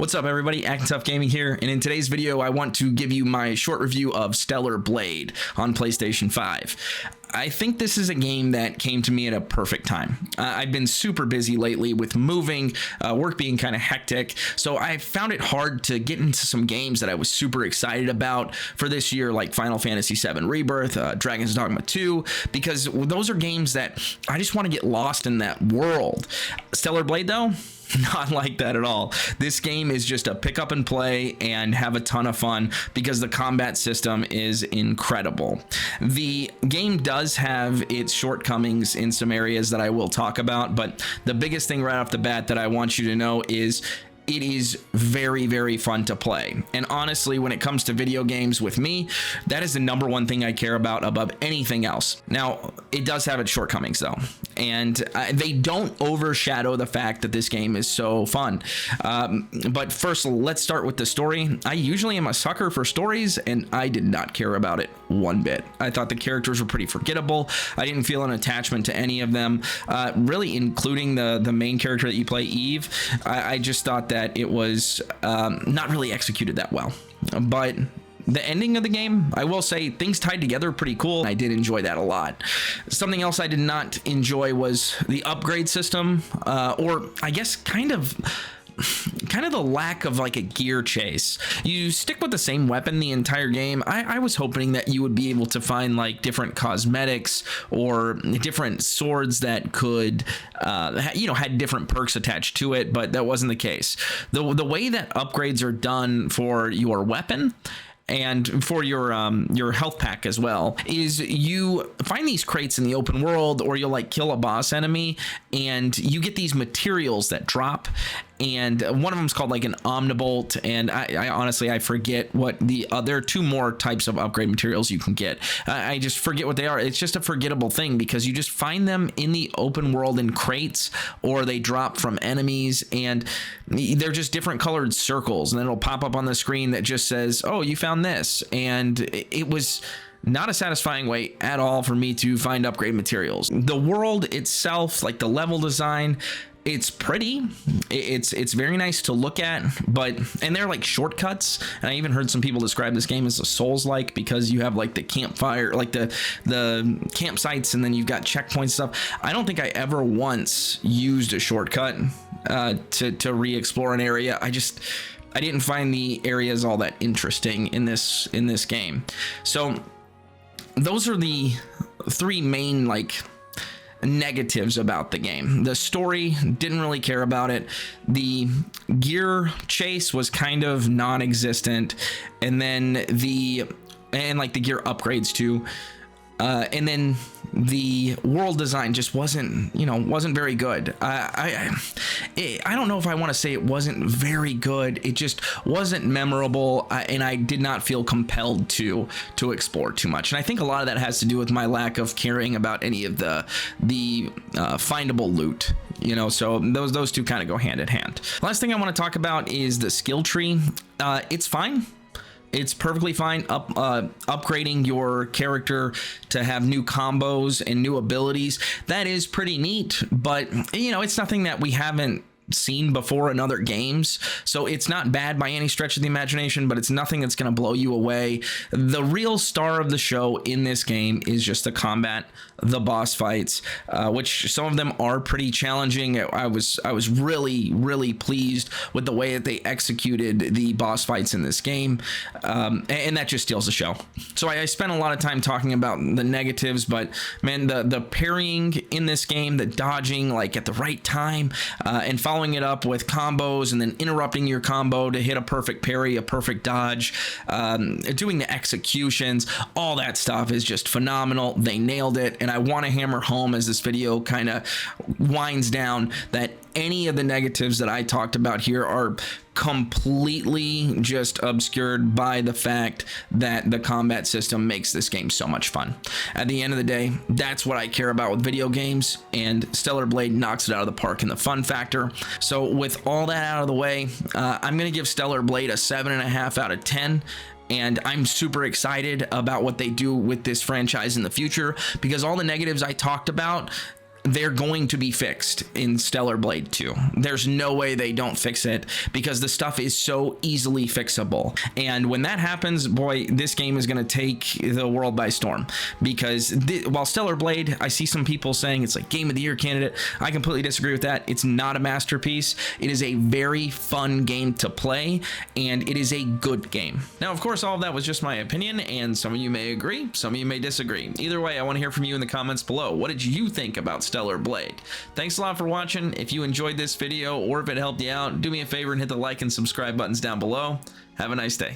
What's up everybody, Acting Tough Gaming here, and in today's video I want to give you my short review of Stellar Blade on PlayStation 5. I think this is a game that came to me at a perfect time. I've been super busy lately with moving, work being kind of hectic, so I found it hard to get into some games that I was super excited about for this year, like Final Fantasy VII Rebirth, Dragon's Dogma 2, because those are games that I just want to get lost in that world. Stellar Blade though? Not like that at all. This game is just a pick up and play and have a ton of fun because the combat system is incredible. The game does have its shortcomings in some areas that I will talk about, but the biggest thing right off the bat that I want you to know is it is very, very fun to play. And honestly, when it comes to video games with me, that is the number one thing I care about above anything else. Now, it does have its shortcomings though, and they don't overshadow the fact that this game is so fun. But first, let's start with the story. I usually am a sucker for stories, and I did not care about it one bit. I thought the characters were pretty forgettable. I didn't feel an attachment to any of them, really including the main character that you play, Eve. I just thought that it was not really executed that well. But the ending of the game, I will say, things tied together pretty cool. I did enjoy that a lot. Something else I did not enjoy was the upgrade system, or I guess kind of the lack of like a gear chase. You stick with the same weapon the entire game. I was hoping that you would be able to find like different cosmetics or different swords that could had different perks attached to it, but that wasn't the case. The way that upgrades are done for your weapon and for your health pack as well is you find these crates in the open world, or you'll like kill a boss enemy and you get these materials that drop, and one of them is called like an Omnibolt, and I honestly I forget what the other two more types of upgrade materials you can get. I just forget what they are. It's just a forgettable thing because you just find them in the open world in crates, or they drop from enemies, and they're just different colored circles, and then it'll pop up on the screen that just says, oh, you found this. And it was not a satisfying way at all for me to find upgrade materials. The world itself, like the level design, it's pretty, it's very nice to look at, and they're like shortcuts. And I even heard some people describe this game as a Souls-like because you have like the campfire, like the campsites, and then you've got checkpoints stuff. I don't think I ever once used a shortcut to re-explore an area. I didn't find the areas all that interesting in this game. So those are the three main like negatives about the game. The story, didn't really care about it. The gear chase was kind of non-existent, and then like the gear upgrades too, and then the world design just wasn't very good. I don't know if I want to say it wasn't very good. It just wasn't memorable, and I did not feel compelled to explore too much. And I think a lot of that has to do with my lack of caring about any of the findable loot. So those two kind of go hand in hand. Last thing I want to talk about is the skill tree. It's fine. It's perfectly fine upgrading your character to have new combos and new abilities. That is pretty neat, but it's nothing that we haven't seen before in other games, so it's not bad by any stretch of the imagination, but it's nothing that's going to blow you away. The real star of the show in this game is just the combat, the boss fights, which some of them are pretty challenging. I was really pleased with the way that they executed the boss fights in this game, and that just steals the show. So I spent a lot of time talking about the negatives, but man, the parrying in this game, the dodging like at the right time, and following it up with combos and then interrupting your combo to hit a perfect parry, a perfect dodge, doing the executions, all that stuff is just phenomenal. They nailed it, and I want to hammer home as this video kind of winds down that any of the negatives that I talked about here are completely just obscured by the fact that the combat system makes this game so much fun. At the end of the day, that's what I care about with video games, and Stellar Blade knocks it out of the park in the fun factor. So with all that out of the way, I'm gonna give Stellar Blade a 7.5 out of 10. And I'm super excited about what they do with this franchise in the future, because all the negatives I talked about, they're going to be fixed in Stellar Blade 2. There's no way they don't fix it because the stuff is so easily fixable. And when that happens, boy, this game is going to take the world by storm. Because while Stellar Blade, I see some people saying it's like Game of the Year candidate, I completely disagree with that. It's not a masterpiece. It is a very fun game to play, and it is a good game. Now, of course, all of that was just my opinion, and some of you may agree, some of you may disagree. Either way, I want to hear from you in the comments below. What did you think about Stellar Blade? Thanks a lot for watching. If you enjoyed this video or if it helped you out, do me a favor and hit the like and subscribe buttons down below. Have a nice day.